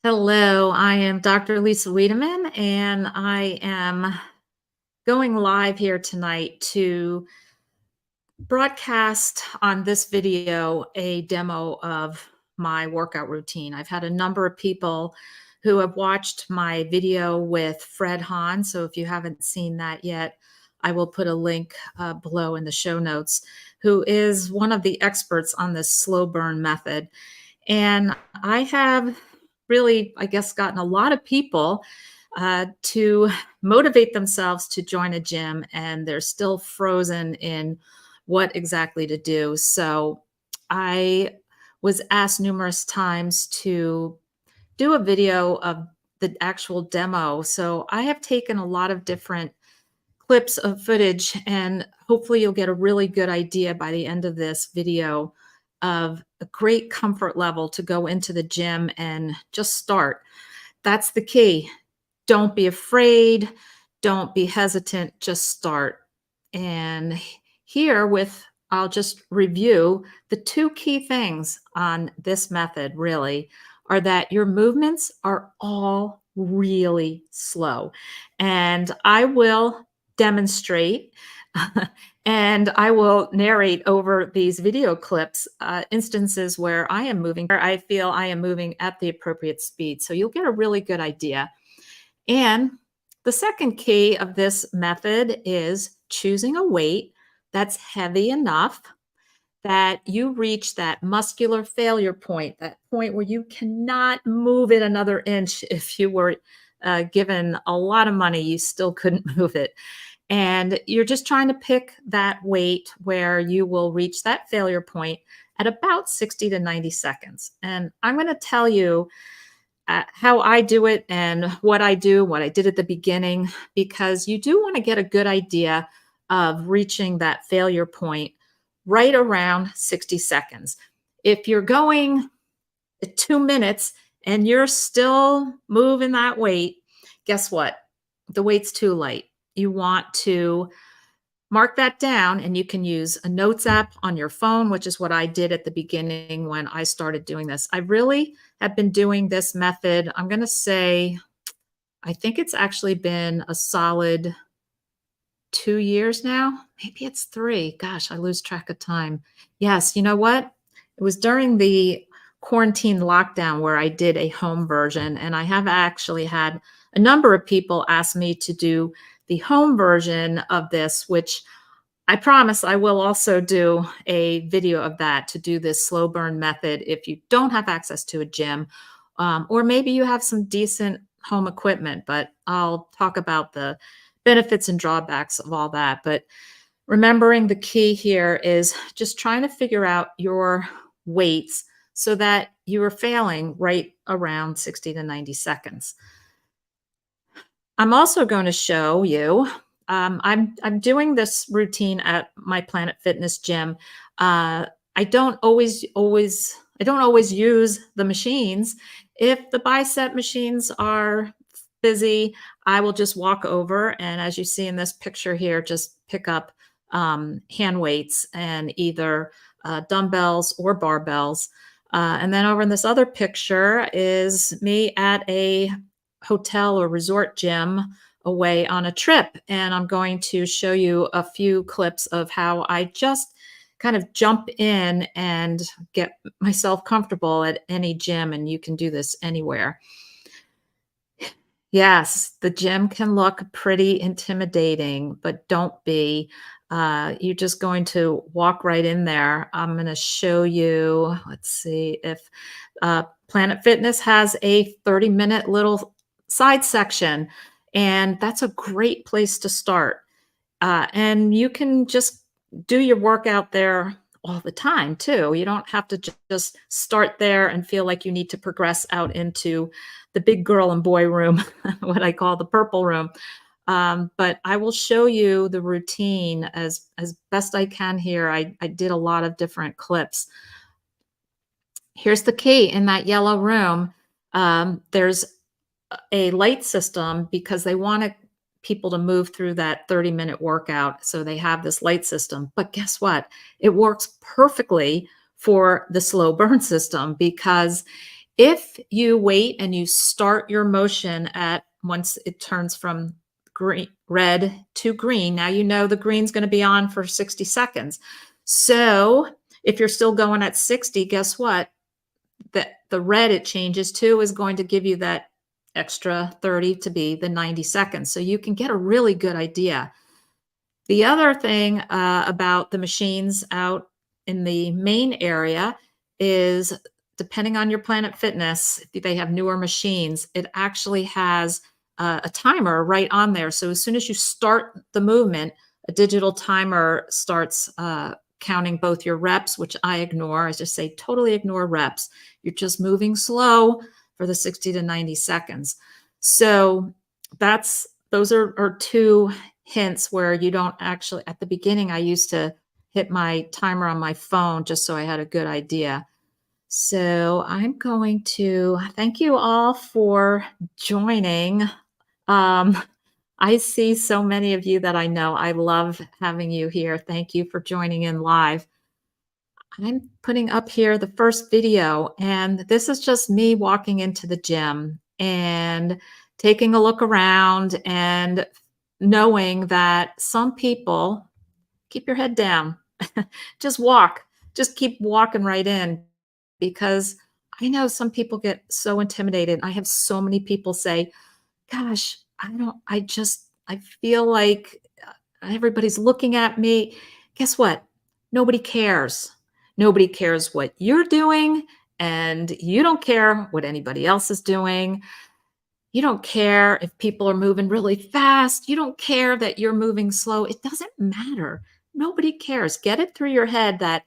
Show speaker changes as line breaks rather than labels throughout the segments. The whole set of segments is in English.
Hello, I am Dr. Lisa Wiedemann, and I am going live here tonight to broadcast on this video a demo of my workout routine. I've had a number of people who have watched my video with Fred Hahn. So if you haven't seen that yet, I will put a link below in the show notes, who is one of the experts on this slow burn method. And I have really, I guess, gotten a lot of people to motivate themselves to join a gym, and they're still frozen in what exactly to do. So I was asked numerous times to do a video of the actual demo. So I have taken a lot of different clips of footage, and hopefully you'll get a really good idea by the end of this video of a great comfort level to go into the gym and just start. That's the key. Don't be afraid. Don't be hesitant. Just start. And here with, I'll just review the two key things on this method really are that your movements are all really slow. And I will demonstrate and I will narrate over these video clips instances where I am moving, where I feel I am moving at the appropriate speed. So you'll get a really good idea. And the second key of this method is choosing a weight that's heavy enough that you reach that muscular failure point, that point where you cannot move it another inch. If you were given a lot of money, you still couldn't move it. And you're just trying to pick that weight where you will reach that failure point at about 60 to 90 seconds. And I'm going to tell you how I do it and what I do, what I did at the beginning, because you do want to get a good idea of reaching that failure point right around 60 seconds. If you're going 2 minutes and you're still moving that weight, guess what? The weight's too light. You want to mark that down, and you can use a notes app on your phone, which is what I did at the beginning when I started doing this. I really have been doing this method. I'm going to say, I think it's actually been a solid 2 years now. Maybe it's 3. Gosh, I lose track of time. Yes, you know what? It was during the quarantine lockdown where I did a home version, and I have actually had a number of people ask me to do the home version of this, which I promise I will also do a video of that to do this slow burn method if you don't have access to a gym, or maybe you have some decent home equipment, but I'll talk about the benefits and drawbacks of all that. But remembering the key here is just trying to figure out your weights so that you are failing right around 60 to 90 seconds. I'm also going to show you, I'm doing this routine at my Planet Fitness gym. I don't always use the machines. If the bicep machines are busy, I will just walk over, and as you see in this picture here, just pick up hand weights and either dumbbells or barbells. And then over in this other picture is me at a hotel or resort gym away on a trip. And I'm going to show you a few clips of how I just kind of jump in and get myself comfortable at any gym. And you can do this anywhere. Yes, the gym can look pretty intimidating, but don't be. You're just going to walk right in there. I'm going to show you, let's see if Planet Fitness has a 30-minute little side section, and that's a great place to start. And you can just do your workout there all the time too. You don't have to just start there and feel like you need to progress out into the big girl and boy room, what I call the purple room. But I will show you the routine as best I can here. I did a lot of different clips. Here's the key. In that yellow room, there's a light system because they want people to move through that 30-minute workout. So they have this light system. But guess what? It works perfectly for the slow burn system because If you wait and you start your motion at once it turns from green red to green, now you know the green's gonna be on for 60 seconds. So, if you're still going at 60, guess what? The red it changes to is going to give you that extra 30 to be the 90 seconds. So you can get a really good idea. The other thing about the machines out in the main area is depending on your Planet Fitness, if they have newer machines, it actually has a timer right on there. So as soon as you start the movement, a digital timer starts counting both your reps, which I ignore. I just say totally ignore reps. You're just moving slow for the 60 to 90 seconds. So those are two hints where you don't actually at the beginning I used to hit my timer on my phone just so I had a good idea. So I'm going to thank you all for joining. Um, I see so many of you that I know. I love having you here. Thank you for joining in live. I'm putting up here the first video, and this is just me walking into the gym and taking a look around and knowing that some people keep your head down. Just walk. Just keep walking right in because I know some people get so intimidated. I have so many people say, "Gosh, I feel like everybody's looking at me." Guess what? Nobody cares. Nobody cares what you're doing, and you don't care what anybody else is doing. You don't care if people are moving really fast. You don't care that you're moving slow. It doesn't matter. Nobody cares. Get it through your head that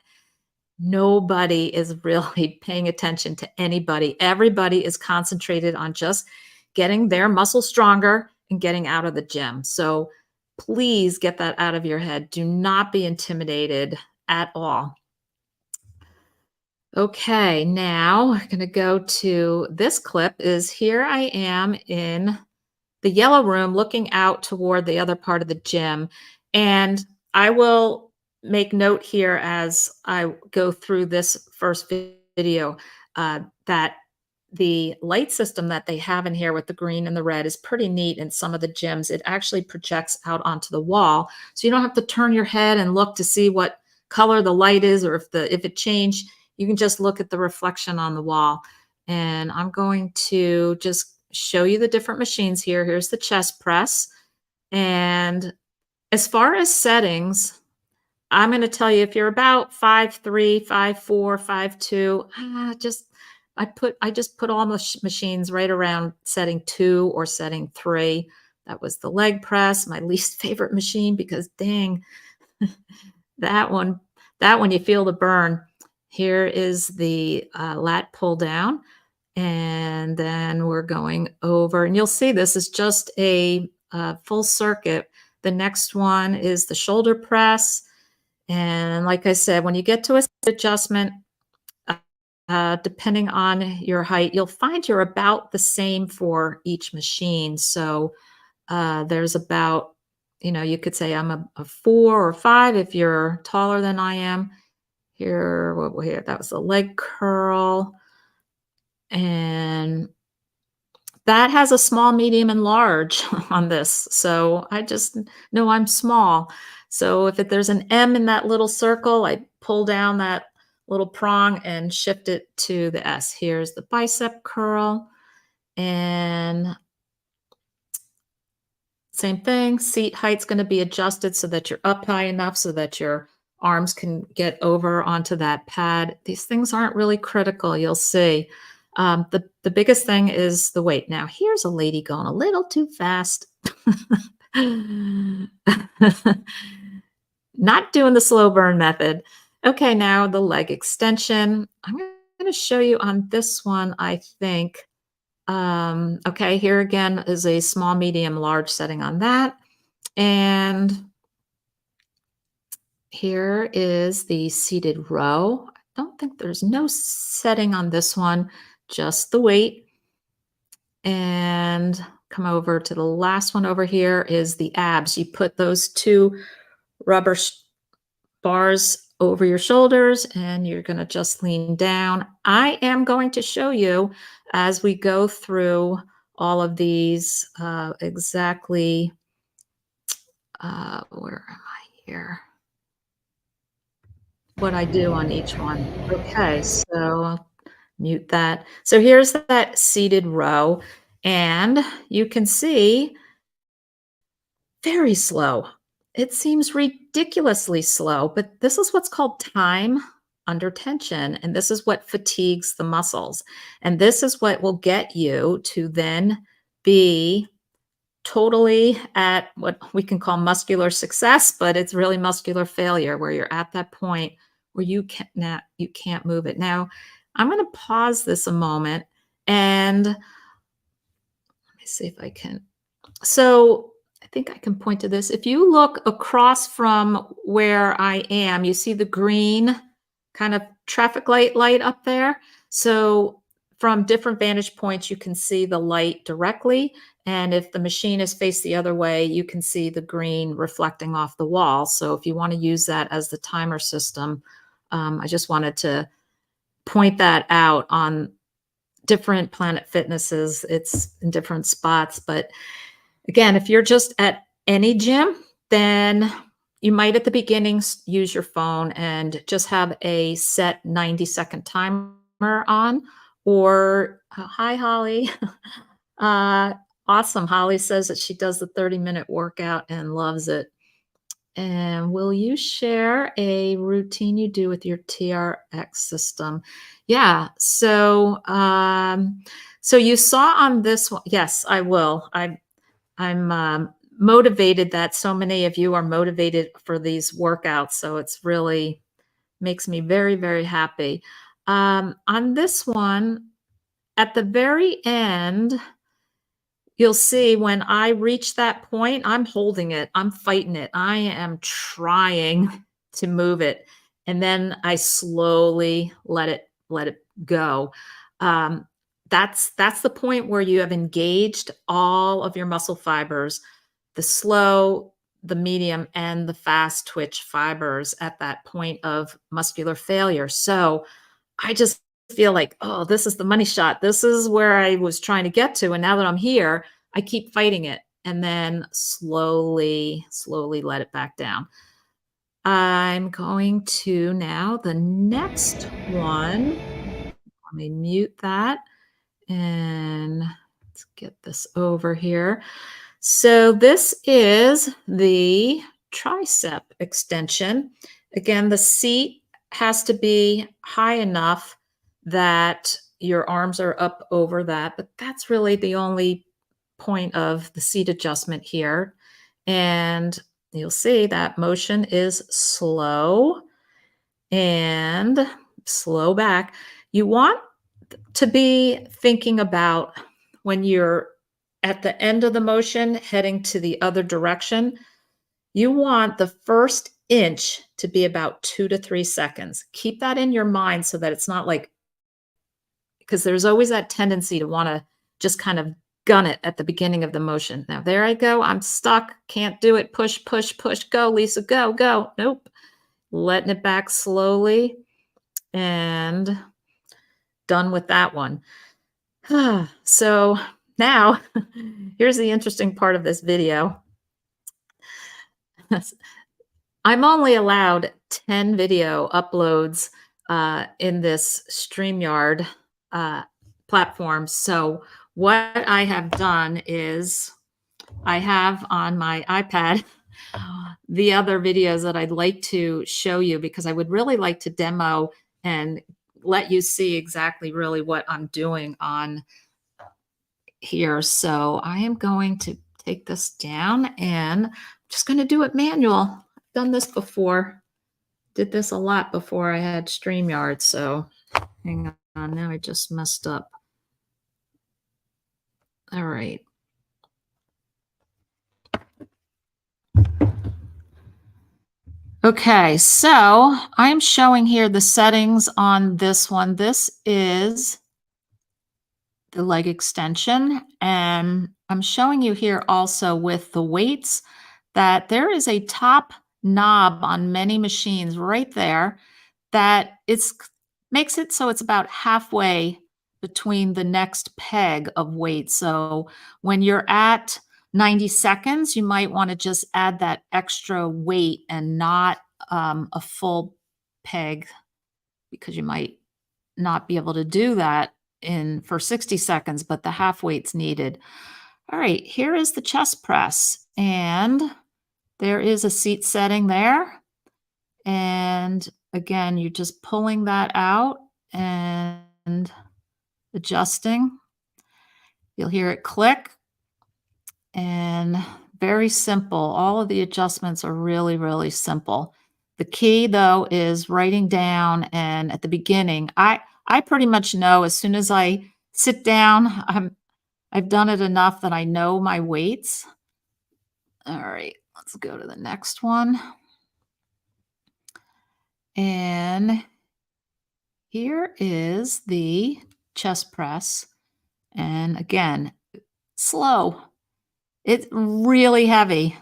nobody is really paying attention to anybody. Everybody is concentrated on just getting their muscles stronger and getting out of the gym. So please get that out of your head. Do not be intimidated at all. Okay, now I'm going to go to this clip is here I am in the yellow room looking out toward the other part of the gym. And I will make note here as I go through this first video that the light system that they have in here with the green and the red is pretty neat in some of the gyms. It actually projects out onto the wall. So you don't have to turn your head and look to see what color the light is or if it changed. You can just look at the reflection on the wall. And I'm going to just show you the different machines here. Here's the chest press. And as far as settings, I'm going to tell you if you're about 5'3", 5'4", 5'2", I just put all the machines right around setting 2 or setting 3. That was the leg press, my least favorite machine because dang, that one you feel the burn. Here is the lat pull down. And then we're going over, and you'll see this is just a full circuit. The next one is the shoulder press. And like I said, when you get to a adjustment, depending on your height, you'll find you're about the same for each machine. So there's about, you could say I'm a 4 or 5 if you're taller than I am. Here, that was a leg curl. And that has a small, medium, and large on this. So I just know I'm small. So if there's an M in that little circle, I pull down that little prong and shift it to the S. Here's the bicep curl. And same thing, seat height's going to be adjusted so that you're up high enough so that your arms can get over onto that pad. These things aren't really critical, you'll see. The biggest thing is the weight. Now, here's a lady going a little too fast. Not doing the slow burn method. Okay, now the leg extension. I'm going to show you on this one, I think. Okay, here again is a small, medium, large setting on that. And here is the seated row. I don't think there's no setting on this one, just the weight. And come over to the last one over here is the abs. You put those two rubber bars over your shoulders, and you're gonna just lean down. I am going to show you as we go through all of these, exactly, where am I here? What I do on each one. Okay, so I'll mute that. So here's that seated row, and you can see very slow. It seems ridiculously slow, but this is what's called time under tension, and this is what fatigues the muscles. And this is what will get you to then be totally at what we can call muscular success, but it's really muscular failure where you're at that point where you can't move it. Now, I'm going to pause this a moment and let me see if I can. So, I think I can point to this. If you look across from where I am, you see the green kind of traffic light up there. So, from different vantage points, you can see the light directly. And if the machine is faced the other way, you can see the green reflecting off the wall. So, if you want to use that as the timer system, I just wanted to point that out on different Planet Fitnesses. It's in different spots, but again, if you're just at any gym, then you might at the beginning use your phone and just have a set 90-second timer on. Or, hi, Holly. uh, awesome. Holly says that she does the 30-minute workout and loves it. And will you share a routine you do with your TRX system? Yeah. So you saw on this one. Yes, I will. I'm motivated that so many of you are motivated for these workouts. So it's really makes me very, very happy. On this one, at the very end, you'll see when I reach that point, I'm holding it, I'm fighting it, I am trying to move it, and then I slowly let it go. Um, that's the point where you have engaged all of your muscle fibers, the slow, the medium, and the fast twitch fibers at that point of muscular failure. So I just feel like, oh, this is the money shot. This is where I was trying to get to. And now that I'm here, I keep fighting it and then slowly let it back down. I'm going to now the next one. Let me mute that and let's get this over here. So this is the tricep extension. Again, the seat has to be high enough that your arms are up over that, but that's really the only point of the seat adjustment here. And you'll see that motion is slow and slow back. You want to be thinking about when you're at the end of the motion heading to the other direction, you want the first inch to be about 2 to 3 seconds. Keep that in your mind so that it's not like, because there's always that tendency to want to just kind of gun it at the beginning of the motion. Now, there I go. I'm stuck. Can't do it. Push, push, push. Go, Lisa. Go, go. Nope. Letting it back slowly and done with that one. So now here's the interesting part of this video. I'm only allowed 10 video uploads in this StreamYard platform. So what I have done is I have on my iPad the other videos that I'd like to show you because I would really like to demo and let you see exactly really what I'm doing on here. So I am going to take this down and I'm just going to do it manual. I've done this before. Did this a lot before I had StreamYard. So hang on. Now I just messed up. All right. Okay, so I'm showing here the settings on this one. This is the leg extension, and I'm showing you here also with the weights that there is a top knob on many machines right there that makes it so it's about halfway between the next peg of weight. So when you're at 90 seconds, you might want to just add that extra weight and not a full peg because you might not be able to do that in for 60 seconds, but the half weight's needed. All right, here is the chest press, and there is a seat setting there. And again, you're just pulling that out and adjusting. You'll hear it click and very simple. All of the adjustments are really, really simple. The key though is writing down and at the beginning, I pretty much know as soon as I sit down, I've done it enough that I know my weights. All right, let's go to the next one. And here is the chest press. And again, slow. It's really heavy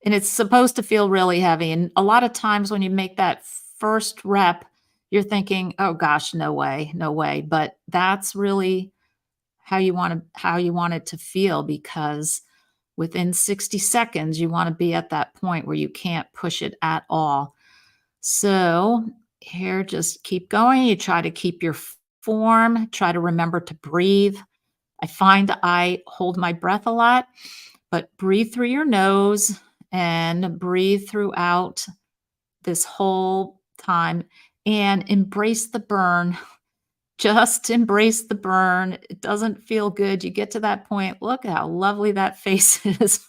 and it's supposed to feel really heavy. And a lot of times when you make that first rep, you're thinking, oh gosh, no way, no way. But that's really how you want it to feel because within 60 seconds, you want to be at that point where you can't push it at all. So here, just keep going. You try to keep your form, try to remember to breathe. I find I hold my breath a lot, but breathe through your nose and breathe throughout this whole time and embrace the burn. Just embrace the burn. It doesn't feel good. You get to that point. Look how lovely that face is.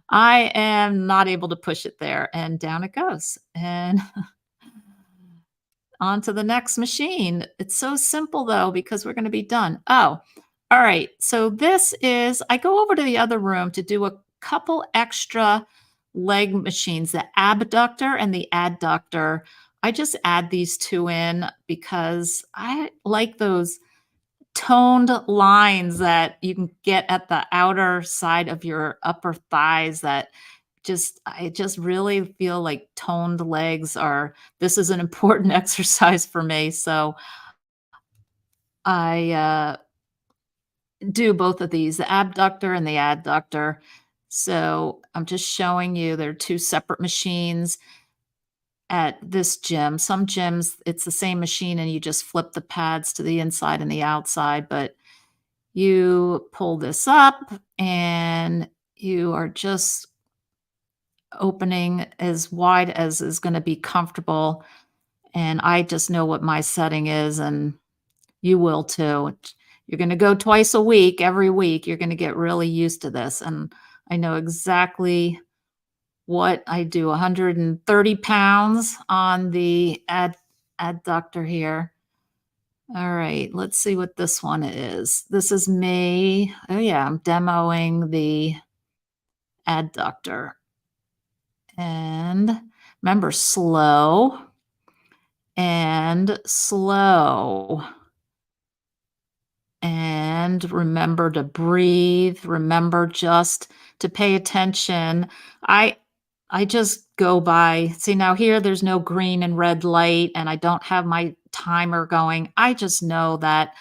I am not able to push it there, and down it goes. And on to the next machine. It's so simple though, because we're going to be done. Oh, all right. So this is, I go over to the other room to do a couple extra leg machines, the abductor and the adductor. I just add these two in because I like those toned lines that you can get at the outer side of your upper thighs that I just really feel like toned legs are this is an important exercise for me. So I do both of these, the abductor and the adductor. So I'm just showing you there are two separate machines at this gym. Some gyms, it's the same machine and you just flip the pads to the inside and the outside, but you pull this up and you are just opening as wide as is going to be comfortable. And I just know what my setting is, and you will too. You're going to go twice a week, every week. You're going to get really used to this. And I know exactly what I do 130 pounds on the adductor here. All right, let's see what this one is. This is me. Oh, yeah, I'm demoing the adductor. And remember, slow and slow. And remember to breathe. Remember just to pay attention. I I just go by. See, now here there's no green and red light, and I don't have my timer going. I just know that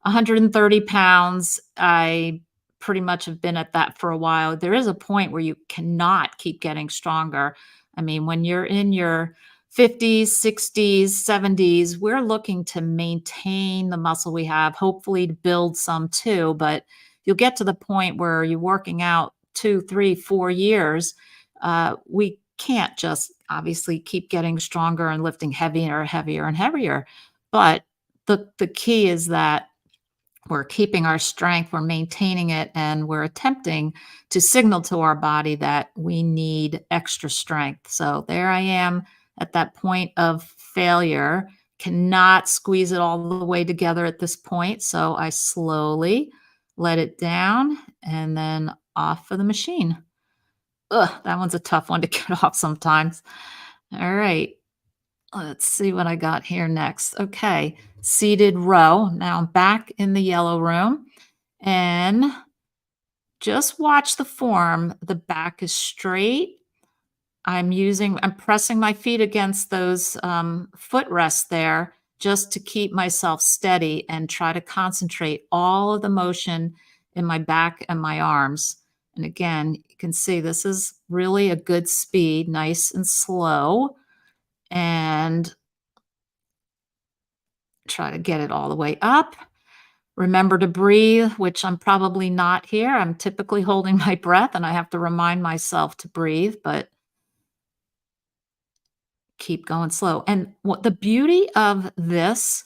130 pounds, I pretty much have been at that for a while. There is a point where you cannot keep getting stronger. I mean, when you're in your 50s, 60s, 70s, we're looking to maintain the muscle we have, hopefully to build some too. But you'll get to the point where you're working out 2, 3, 4 years. We can't just obviously keep getting stronger and lifting heavier, heavier, and heavier. But the key is that we're keeping our strength, we're maintaining it, and we're attempting to signal to our body that we need extra strength. So there I am at that point of failure, cannot squeeze it all the way together at this point. So I slowly let it down and then off of the machine. Ugh, that one's a tough one to get off sometimes. All right. Let's see what I got here next. Okay, seated row. Now I'm back in the yellow room and just watch the form. The back is straight, I'm pressing my feet against those, footrests there just to keep myself steady and try to concentrate all of the motion in my back and my arms. And again, you can see this is really a good speed, nice and slow, and try to get it all the way up. Remember to breathe, which I'm probably not here. I'm typically holding my breath and I have to remind myself to breathe, but keep going slow. And what the beauty of this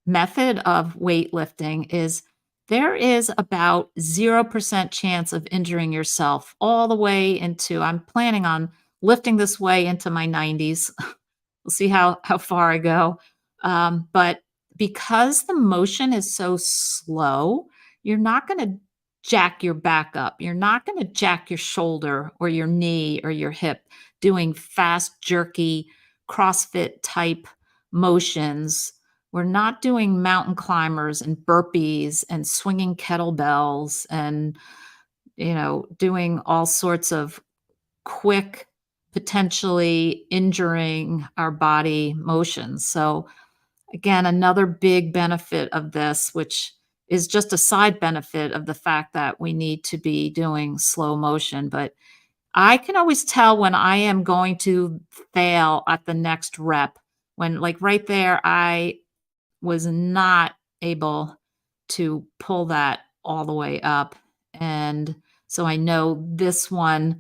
method of weightlifting is there is about 0% chance of injuring yourself all the way into I'm planning on lifting this way into my 90s. We'll see how far I go. But because the motion is so slow, you're not going to jack your back up. You're not going to jack your shoulder or your knee or your hip doing fast, jerky CrossFit type motions. We're not doing mountain climbers and burpees and swinging kettlebells and doing all sorts of quick, potentially injuring our body motions. So, again, another big benefit of this, which is just a side benefit of the fact that we need to be doing slow motion. But I can always tell when I am going to fail at the next rep. When, like right there, I was not able to pull that all the way up. And so I know this one's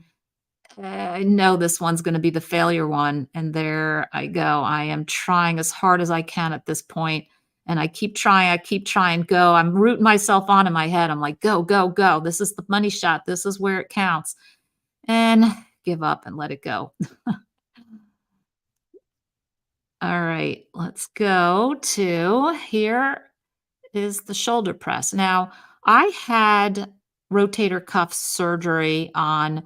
gonna be the failure one, and there I go. I am trying as hard as I can at this point, and I keep trying, go. I'm rooting myself on in my head. I'm like, "Go, go, go. This is the money shot. This is where it counts." And give up and let it go. All right, let's go to here is the shoulder press. Now, I had rotator cuff surgery on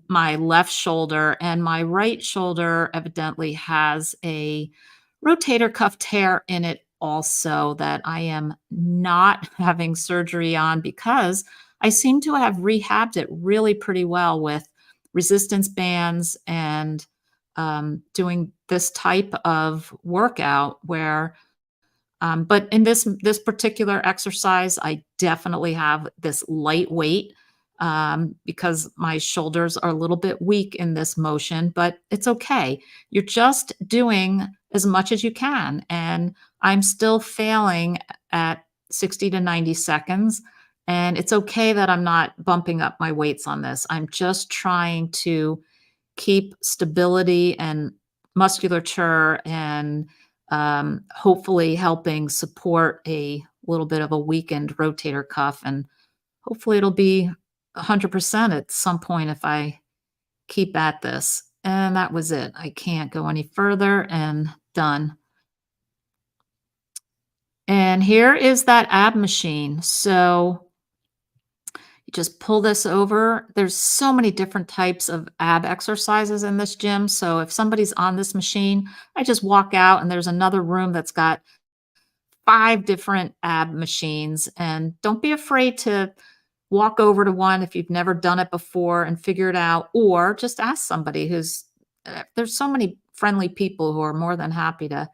my left shoulder, and my right shoulder evidently has a rotator cuff tear in it also that I am not having surgery on because I seem to have rehabbed it really pretty well with resistance bands and doing this type of workout where but in this particular exercise, I definitely have this light weight because my shoulders are a little bit weak in this motion, but it's okay. You're just doing as much as you can, and I'm still failing at 60 to 90 seconds. And it's okay that I'm not bumping up my weights on this. I'm just trying to keep stability and musculature and hopefully helping support a little bit of a weakened rotator cuff. And hopefully it'll be 100% at some point if I keep at this. And that was it. I can't go any further and done. And here is that ab machine. So you just pull this over. There's so many different types of ab exercises in this gym. So if somebody's on this machine, I just walk out and there's another room that's got 5 different ab machines. And don't be afraid to walk over to one if you've never done it before and figure it out, or just ask somebody there's so many friendly people who are more than happy to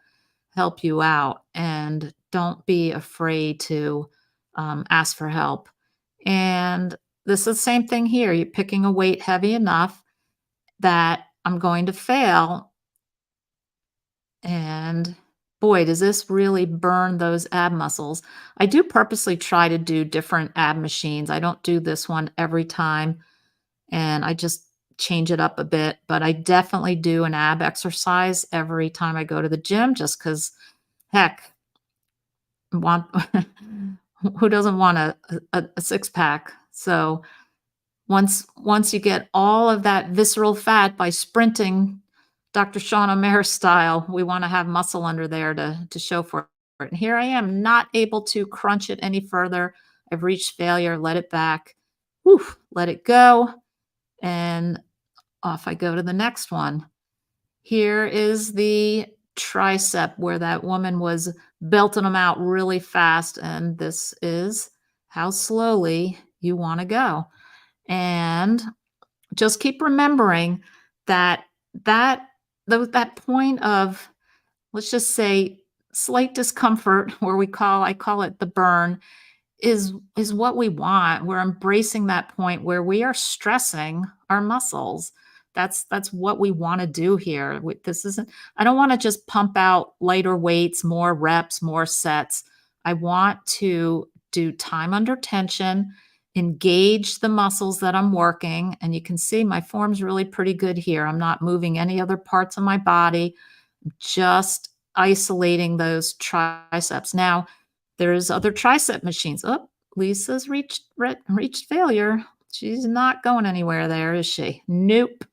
help you out. And don't be afraid to ask for help. And this is the same thing here. You're picking a weight heavy enough that I'm going to fail. And boy, does this really burn those ab muscles. I do purposely try to do different ab machines. I don't do this one every time, and I just change it up a bit. But I definitely do an ab exercise every time I go to the gym just because, heck, want who doesn't want a six pack? So once you get all of that visceral fat by sprinting, Dr. Sean O'Mara style, we want to have muscle under there to show for it. And here I am, not able to crunch it any further. I've reached failure. Let it back. Whew, let it go. And off I go to the next one. Here is the tricep where that woman was belting them out really fast. And this is how slowly you want to go. And just keep remembering that that that point of, let's just say, slight discomfort where I call it the burn, is what we want. We're embracing that point where we are stressing our muscles. That's what we want to do here. This isn't, I don't want to just pump out lighter weights, more reps, more sets. I want to do time under tension, engage the muscles that I'm working. And you can see my form's really pretty good here. I'm not moving any other parts of my body, just isolating those triceps. Now, there's other tricep machines. Oh, Lisa's reached failure. She's not going anywhere there, is she? Nope.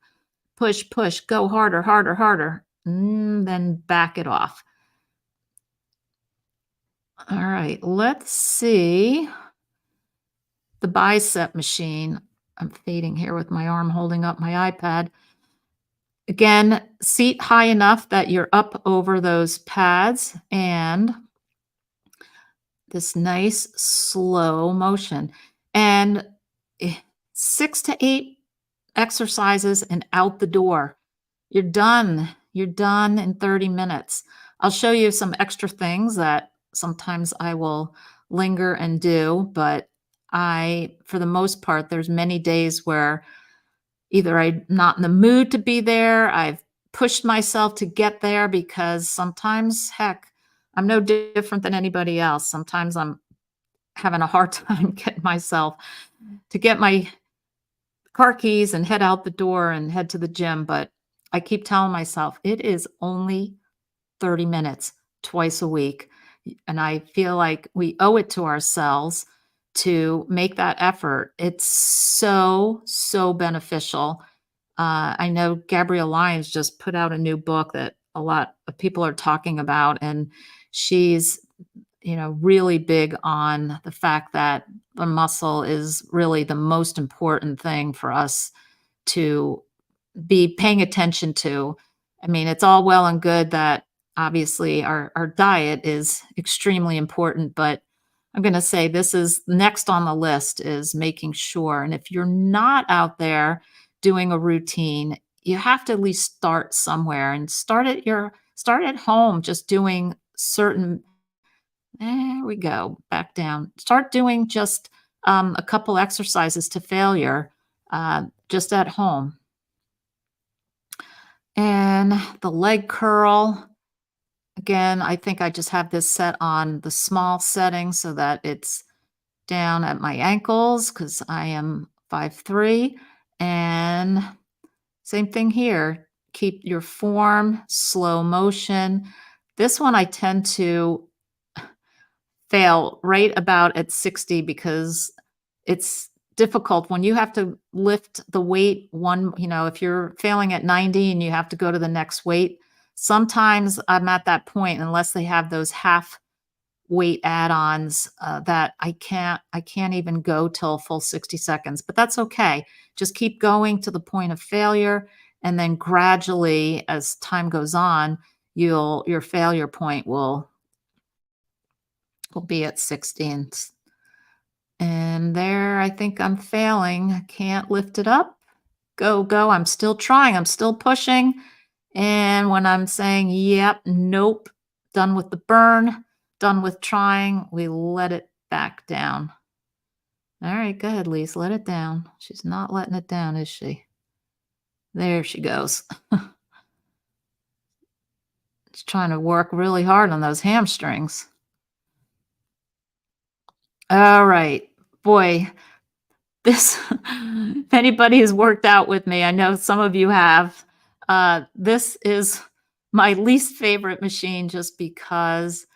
Push, push, go harder, harder, harder. Then back it off. All right, let's see the bicep machine. I'm fading here with my arm holding up my iPad. Again, seat high enough that you're up over those pads and this nice slow motion. And 6 to 8 exercises and out the door. You're done. You're done in 30 minutes. I'll show you some extra things that sometimes I will linger and do, but for the most part, there's many days where either I'm not in the mood to be there, I've pushed myself to get there because sometimes, heck, I'm no different than anybody else. Sometimes I'm having a hard time getting myself to get my car keys and head out the door and head to the gym. But I keep telling myself it is only 30 minutes twice a week. And I feel like we owe it to ourselves to make that effort. It's so, so beneficial. I know Gabrielle Lyons just put out a new book that a lot of people are talking about, and she's, really big on the fact that the muscle is really the most important thing for us to be paying attention to. I mean, it's all well and good that obviously our diet is extremely important, but I'm going to say this is next on the list is making sure. And if you're not out there doing a routine, you have to at least start somewhere and start at home, just doing certain, there we go, back down. Start doing just a couple exercises to failure just at home. And the leg curl, again, I think I just have this set on the small setting so that it's down at my ankles because I am 5'3". And same thing here. Keep your form, slow motion. This one I tend to fail right about at 60 because it's difficult when you have to lift the weight if you're failing at 90 and you have to go to the next weight. Sometimes I'm at that point, unless they have those half weight add-ons, that I can't even go till full 60 seconds, but that's okay. Just keep going to the point of failure. And then gradually, as time goes on, your failure point will be at 60. And there, I think I'm failing. I can't lift it up. Go, go. I'm still trying. I'm still pushing. And when I'm saying, yep, nope, done with the burn, done with trying, we let it back down. All right, go ahead, Lise. Let it down. She's not letting it down, is she? There she goes. She's trying to work really hard on those hamstrings. All right. Boy, this, if anybody has worked out with me, I know some of you have, this is my least favorite machine just because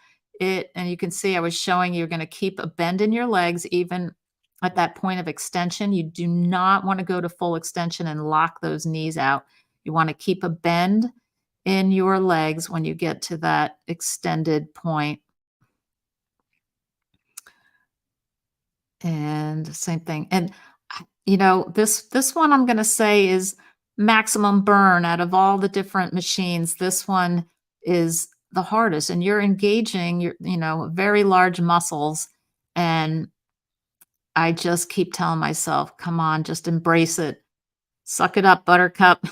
and you can see I was showing you're going to keep a bend in your legs even at that point of extension. You do not want to go to full extension and lock those knees out. You want to keep a bend in your legs when you get to that extended point. And same thing. And this one I'm going to say is maximum burn out of all the different machines. This one is the hardest, and you're engaging your very large muscles. And I just keep telling myself, come on, just embrace it. Suck it up, buttercup.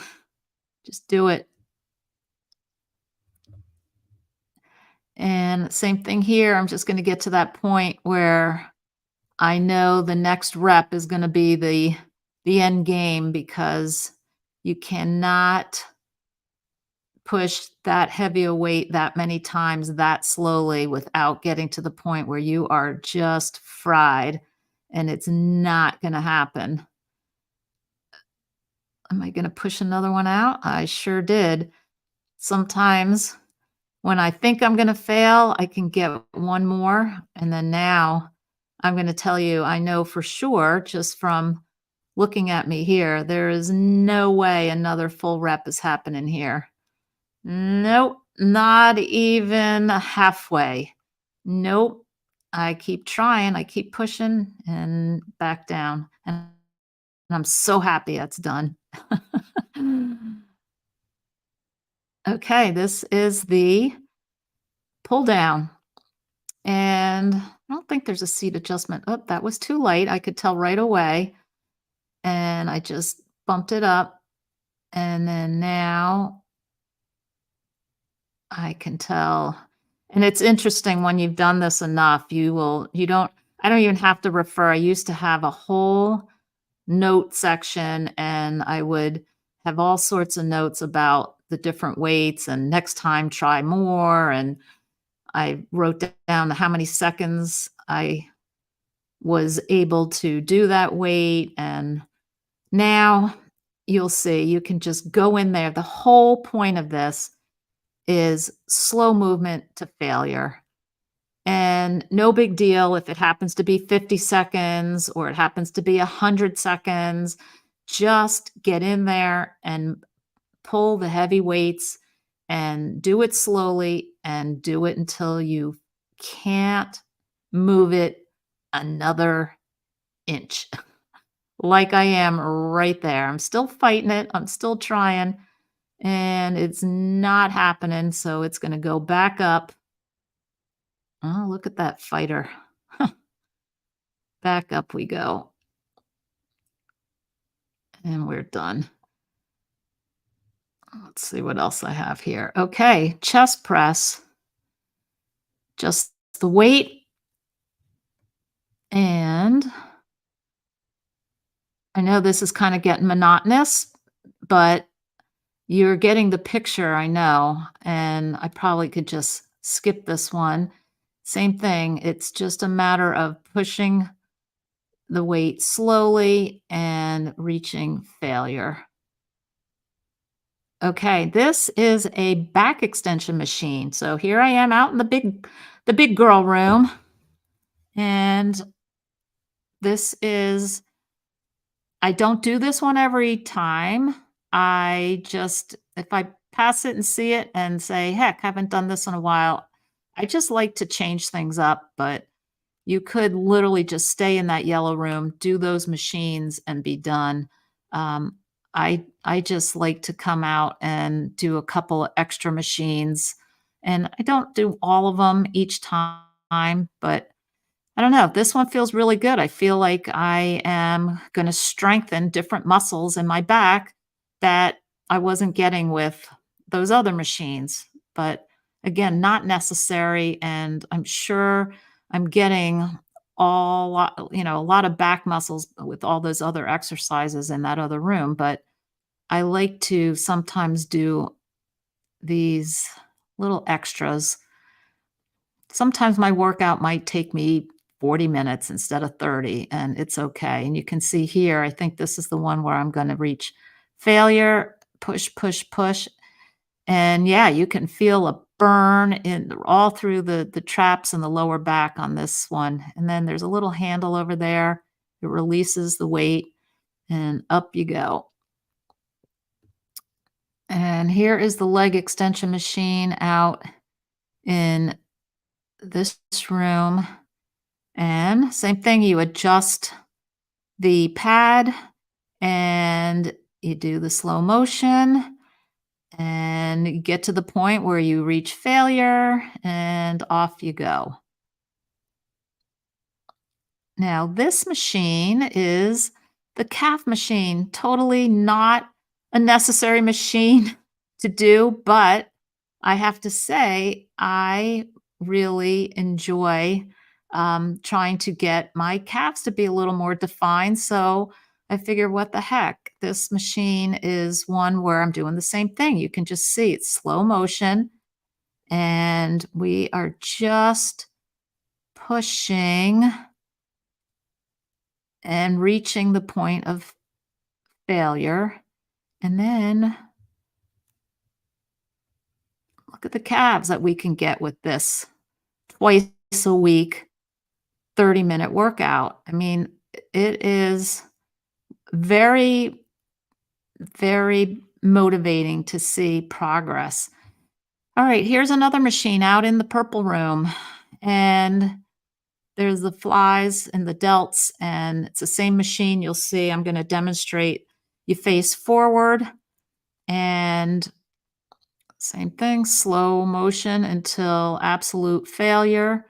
Just do it. And same thing here. I'm just going to get to that point where I know the next rep is going to be the end game because you cannot push that heavy a weight that many times that slowly without getting to the point where you are just fried, and it's not going to happen. Am I going to push another one out? I sure did. Sometimes when I think I'm gonna fail, I can get one more, and then now I'm gonna tell you, I know for sure just from looking at me here, there is no way another full rep is happening here. Nope, not even halfway. Nope. I keep trying, I keep pushing and back down, and I'm so happy that's done. Okay, this is the pull down. And I don't think there's a seat adjustment. Oh, that was too light. I could tell right away. And I just bumped it up. And then now I can tell. And it's interesting when you've done this enough, I don't even have to refer. I used to have a whole note section and I would have all sorts of notes about the different weights and next time try more. And I wrote down how many seconds I was able to do that weight, and now you'll see you can just go in there. The whole point of this is slow movement to failure, and no big deal if it happens to be 50 seconds or it happens to be 100 seconds. Just get in there and pull the heavy weights and do it slowly and do it until you can't move it another inch. Like I am right there. I'm still fighting it. I'm still trying, and it's not happening. So it's going to go back up. Oh, look at that fighter. Back up we go. And we're done. Let's see what else I have here. Okay, chest press. Just the weight. And I know this is kind of getting monotonous, but you're getting the picture, I know, and I probably could just skip this one. Same thing, it's just a matter of pushing the weight slowly and reaching failure. Okay, this is a back extension machine. So here I am out in the big girl room, and this is I don't do this one every time. I just if I pass it and see it and say, "Heck, haven't done this in a while." I just like to change things up, but you could literally just stay in that yellow room, do those machines, and be done. Um, I just like to come out and do a couple of extra machines, and I don't do all of them each time, but I don't know. This one feels really good. I feel like I am going to strengthen different muscles in my back that I wasn't getting with those other machines. But again, not necessary. And I'm sure I'm getting a lot of back muscles with all those other exercises in that other room. But I like to sometimes do these little extras. Sometimes my workout might take me 40 minutes instead of 30, and it's okay. And you can see here, I think this is the one where I'm going to reach failure, push, push, push. And yeah, you can feel a burn in all through the traps and the lower back on this one. And then there's a little handle over there. It releases the weight and up you go. And here is the leg extension machine out in this room. And same thing, you adjust the pad and you do the slow motion and you get to the point where you reach failure and off you go. Now, this machine is the calf machine, totally not a necessary machine to do, but I have to say, I really enjoy trying to get my calves to be a little more defined. So I figure, what the heck? This machine is one where I'm doing the same thing. You can just see it's slow motion, and we are just pushing and reaching the point of failure. And then look at the calves that we can get with this twice a week, 30-minute workout. I mean, it is very, very motivating to see progress. All right, here's another machine out in the purple room. And there's the flies and the delts, and it's the same machine. You'll see, I'm going to demonstrate. You face forward and same thing, slow motion until absolute failure.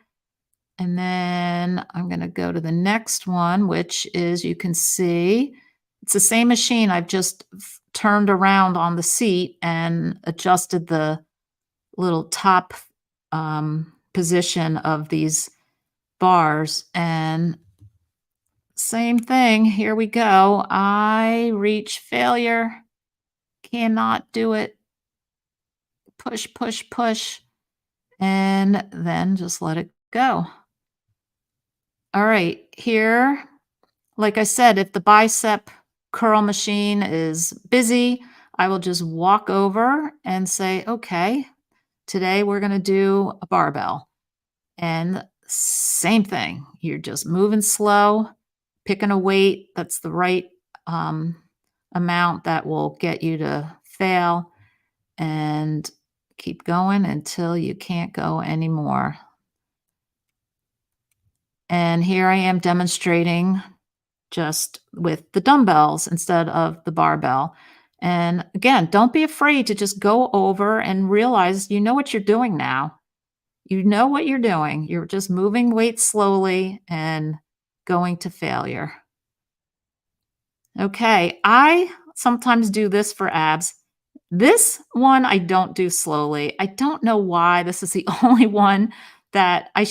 And then I'm going to go to the next one, which is, you can see, it's the same machine. I've just turned around on the seat and adjusted the little top position of these bars. And same thing. Here we go. I reach failure. Cannot do it. Push, push, push. And then just let it go. All right. Here, like I said, if the bicep curl machine is busy, I will just walk over and say, okay, today we're going to do a barbell. And same thing. You're just moving slow, picking a weight that's the right amount that will get you to fail, and keep going until you can't go anymore. And here I am demonstrating just with the dumbbells instead of the barbell. And again, don't be afraid to just go over and realize you know what you're doing now. You know what you're doing. You're just moving weight slowly and going to failure. Okay, I sometimes do this for abs. This one I don't do slowly. I don't know why. This is the only one that I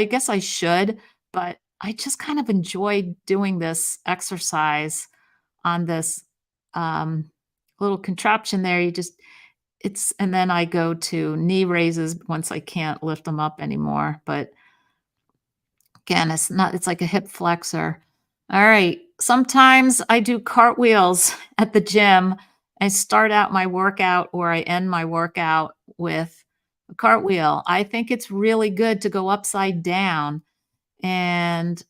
guess I should, but I just kind of enjoy doing this exercise on this um, little contraption there. And then I go to knee raises once I can't lift them up anymore. But again, it's like a hip flexor. All right. Sometimes I do cartwheels at the gym. I start out my workout, or I end my workout with a cartwheel. I think it's really good to go upside down, and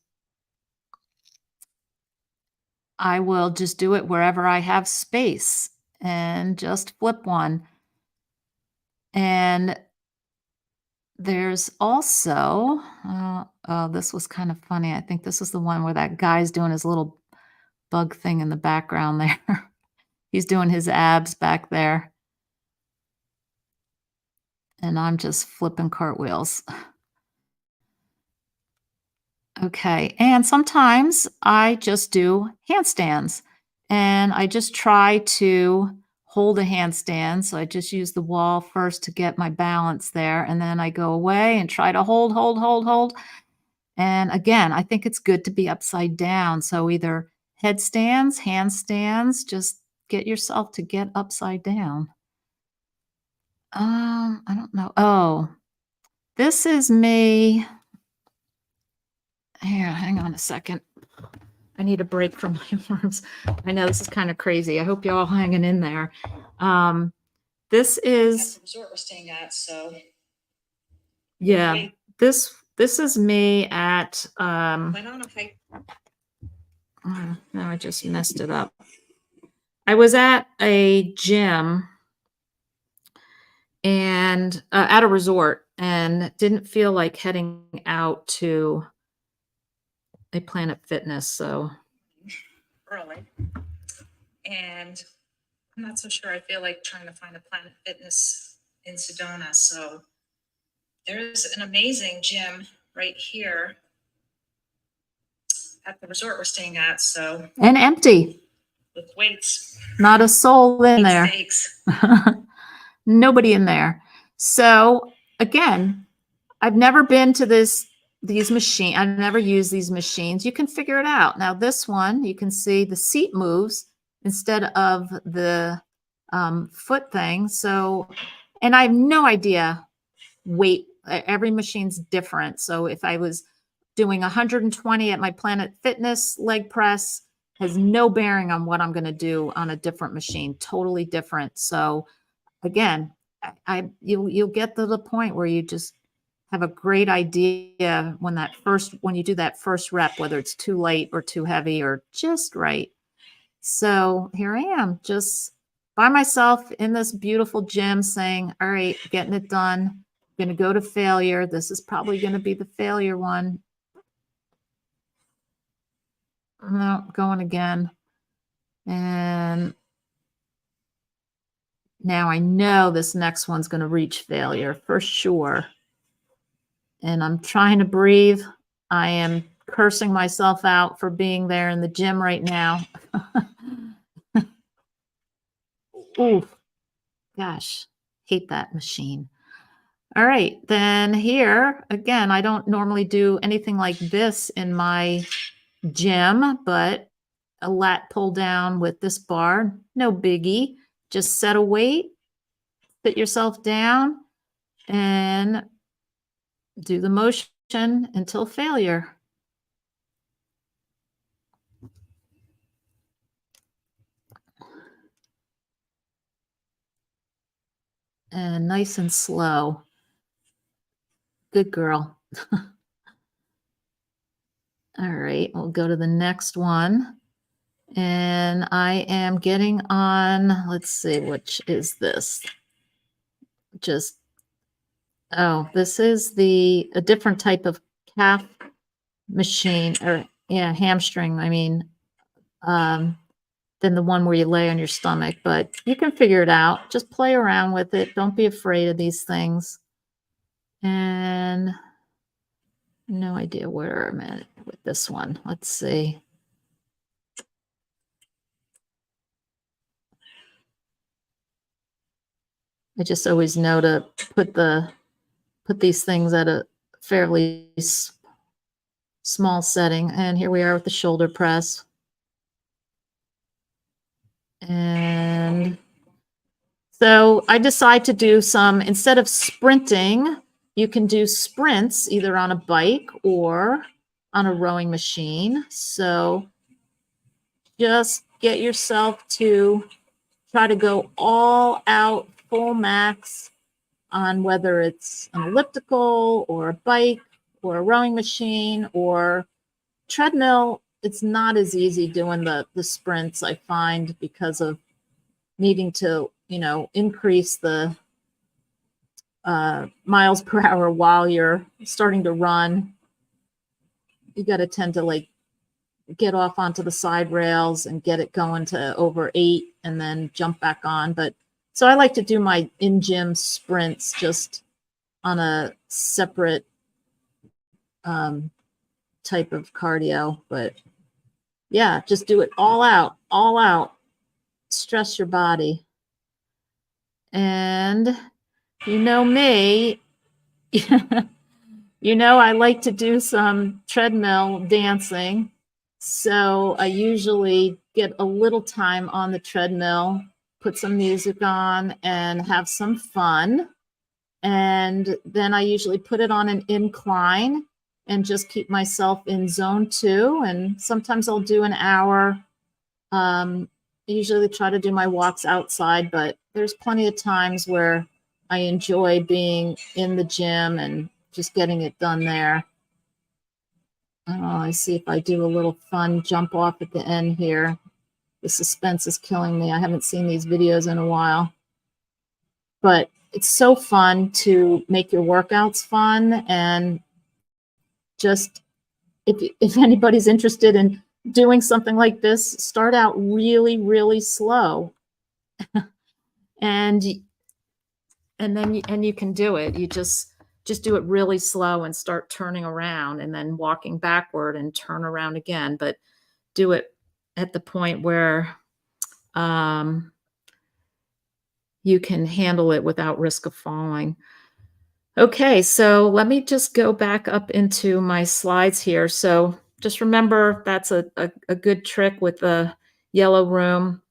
I will just do it wherever I have space and just flip one. And there's also, oh, this was kind of funny. I think this is the one where that guy's doing his little bug thing in the background there. He's doing his abs back there. And I'm just flipping cartwheels. Okay. And sometimes I just do handstands, and I just try to hold a handstand. So I just use the wall first to get my balance there. And then I go away and try to hold, hold, hold, hold. And again, I think it's good to be upside down. So either headstands, handstands, just get yourself to get upside down. I don't know. Oh, this is me. Here, hang on a second. I need a break from my arms. I know this is kind of crazy. I hope you're all hanging in there. Um, this is the resort we're staying at, so yeah. This is me at no, I just messed it up. I was at a gym and at a resort, and didn't feel like heading out to a Planet Fitness, so early. And I'm not so sure I feel like trying to find a Planet Fitness in Sedona. So there's an amazing gym right here
at the resort we're staying at. So,
and empty.
with weights,
Not a soul in there.
steaks.
Nobody in there. So again, I've never been to these machines. I've never used these machines. You can figure it out. Now this one, you can see the seat moves instead of the foot thing. So, and I have no idea weight. Every machine's different. So if I was doing 120 at my Planet Fitness leg press, has no bearing on what I'm going to do on a different machine. Totally different. So again, you'll get to the point where you just have a great idea when you do that first rep, whether it's too light or too heavy or just right. So here I am, just by myself in this beautiful gym saying, all right, getting it done. I'm going to go to failure. This is probably going to be the failure one. No, going again. And now I know this next one's going to reach failure for sure. And I'm trying to breathe. I am cursing myself out for being there in the gym right now. Ooh, gosh, hate that machine. All right, then here, again, I don't normally do anything like this in my gym, but a lat pull down with this bar, no biggie. Just set a weight, sit yourself down, and do the motion until failure. And nice and slow. Good girl. All right, we'll go to the next one. And I am getting on, let's see, which is this? This is a different type of calf machine, or yeah, hamstring, I mean, than the one where you lay on your stomach, but you can figure it out. Just play around with it. Don't be afraid of these things. And no idea where I'm at with this one. Let's see. I just always know to put these things at a fairly small setting. And here we are with the shoulder press. And so I decide to do instead of sprinting, you can do sprints either on a bike or on a rowing machine. So just get yourself to try to go all out, full max on whether it's an elliptical or a bike or a rowing machine or treadmill. It's not as easy doing the sprints, I find, because of needing to, increase the miles per hour while you're starting to run. You got to tend to get off onto the side rails and get it going to over 8 and then jump back on. But so I like to do my in-gym sprints just on a separate type of cardio. But yeah, just do it all out. Stress your body. And you know me, I like to do some treadmill dancing. So I usually get a little time on the treadmill, put some music on and have some fun. And then I usually put it on an incline and just keep myself in zone 2. And sometimes I'll do an hour. I usually try to do my walks outside, but there's plenty of times where I enjoy being in the gym and just getting it done there. I see if I do a little fun jump off at the end here. The suspense is killing me. I haven't seen these videos in a while. But it's so fun to make your workouts fun. And just if anybody's interested in doing something like this, start out really, really slow. and then you can do it. You just just do it really slow and start turning around and then walking backward and turn around again, but do it at the point where, um, you can handle it without risk of falling. Okay, so let me just go back up into my slides here. So just remember that's a good trick with the yellow room.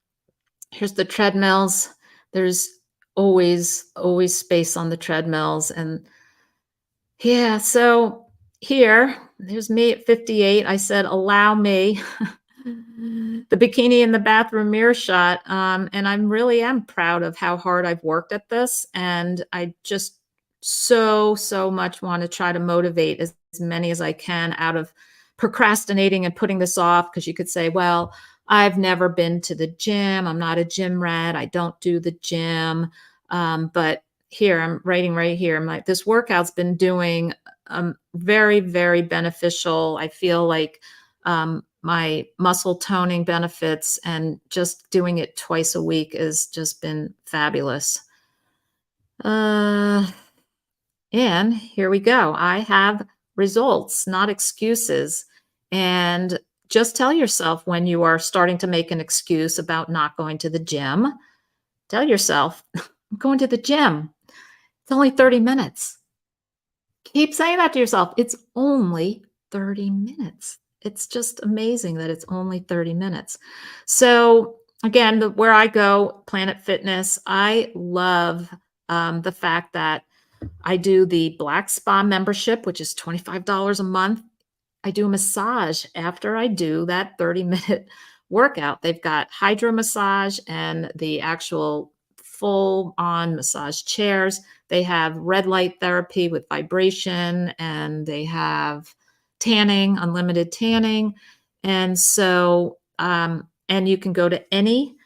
Here's the treadmills. There's always space on the treadmills. And yeah, so here, there's me at 58. I said, allow me the bikini in the bathroom mirror shot. And I really am proud of how hard I've worked at this. And I just so much want to try to motivate as many as I can out of procrastinating and putting this off. Because you could say, well, I've never been to the gym. I'm not a gym rat. I don't do the gym. But here, I'm writing right here. I'm like, this workout's been doing very beneficial. I feel like my muscle toning benefits and just doing it twice a week has just been fabulous. Uh, and here we go. I have results, not excuses. And just tell yourself when you are starting to make an excuse about not going to the gym, tell yourself, I'm going to the gym. It's only 30 minutes. Keep saying that to yourself. It's only 30 minutes. It's just amazing that it's only 30 minutes. So, again, where I go, Planet Fitness, I love the fact that I do the Black Spa membership, which is $25 a month. I do a massage after I do that 30-minute workout. They've got hydro massage and the actual full on massage chairs. They have red light therapy with vibration, and they have tanning, unlimited tanning. And so, and you can go to any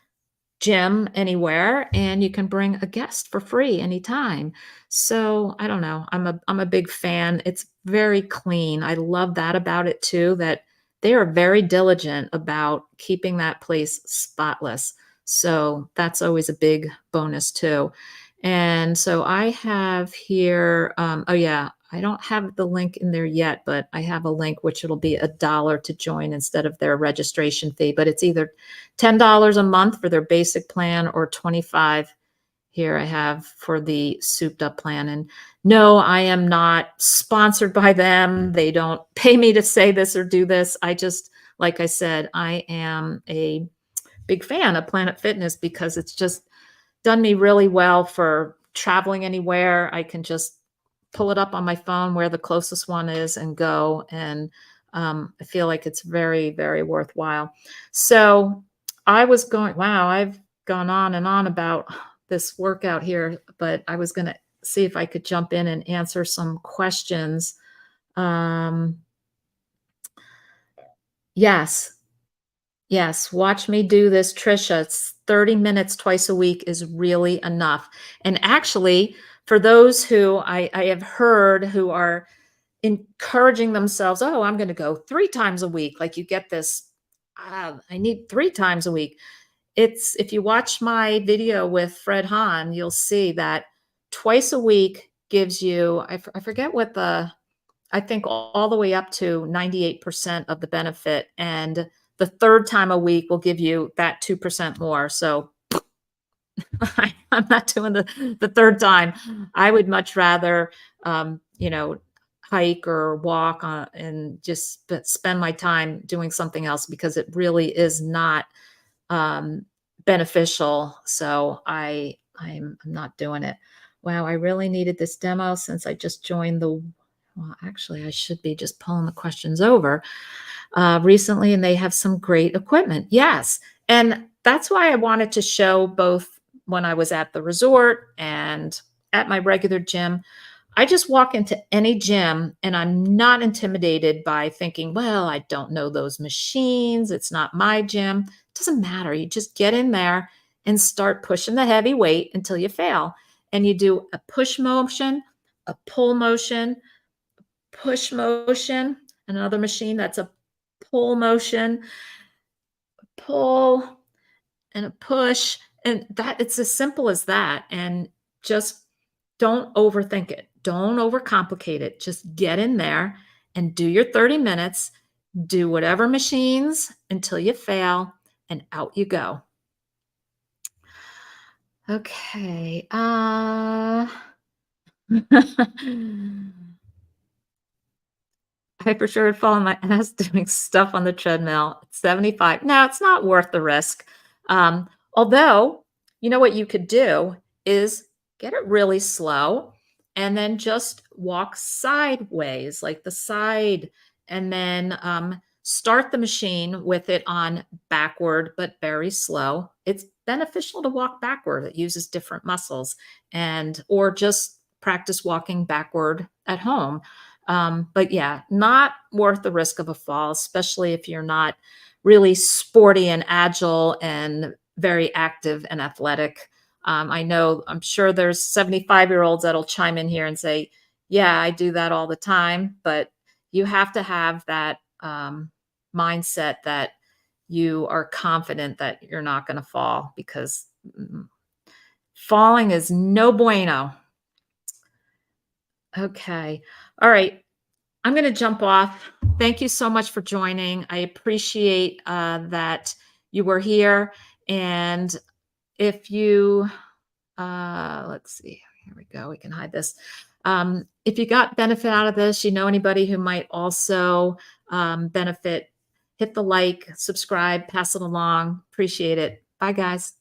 gym anywhere and you can bring a guest for free anytime. So, I don't know. I'm a big fan. It's very clean. I love that about it too, that they are very diligent about keeping that place spotless. So, that's always a big bonus too. And so I have here, oh yeah, I don't have the link in there yet, but I have a link which it'll be $1 to join instead of their registration fee. But it's either $10 a month for their basic plan or 25 here I have for the souped up plan. And no, I am not sponsored by them. They don't pay me to say this or do this. I just, like I said, I am a big fan of Planet Fitness because it's just done me really well for traveling anywhere. I can just pull it up on my phone where the closest one is and go. And I feel like it's very worthwhile. So I was going, wow, I've gone on and on about this workout here, but I was going to see if I could jump in and answer some questions. Um, yes, yes, watch me do this, Trisha. It's 30 minutes twice a week is really enough. And actually, for those who I have heard who are encouraging themselves, oh, I'm going to go 3 times a week. Like you get this, I need 3 times a week. It's if you watch my video with Fred Hahn, you'll see that twice a week gives you, I forget what I think all the way up to 98% of the benefit. And the third time a week will give you that 2% more. So I'm not doing the third time. I would much rather, hike or walk and just spend my time doing something else because it really is not beneficial. So I'm not doing it. Wow, I really needed this demo since I just joined the. Well, actually, I should be just pulling the questions over recently, and they have some great equipment. Yes, and that's why I wanted to show both when I was at the resort and at my regular gym. I just walk into any gym and I'm not intimidated by thinking, well, I don't know those machines. It's not my gym. It doesn't matter. You just get in there and start pushing the heavy weight until you fail. And you do a push motion, a pull motion, push motion, another machine that's a pull motion, pull and a push. And that it's as simple as that. And just don't overthink it. Don't overcomplicate it. Just get in there and do your 30 minutes, do whatever machines until you fail, and out you go. Okay. I for sure would fall on my ass doing stuff on the treadmill at 75. No, it's not worth the risk. Although, you know what you could do is get it really slow and then just walk sideways, like the side, and then start the machine with it on backward, but very slow. It's beneficial to walk backward. It uses different muscles, and or just practice walking backward at home. But yeah, not worth the risk of a fall, especially if you're not really sporty and agile and very active and athletic. I know, I'm sure there's 75-year-olds that'll chime in here and say, yeah, I do that all the time. But you have to have that mindset that you are confident that you're not going to fall, because falling is no bueno. Okay. All right. I'm going to jump off. Thank you so much for joining. I appreciate that you were here. And if you, let's see, here we go. We can hide this. If you got benefit out of this, you know anybody who might also benefit, hit the like, subscribe, pass it along. Appreciate it. Bye, guys.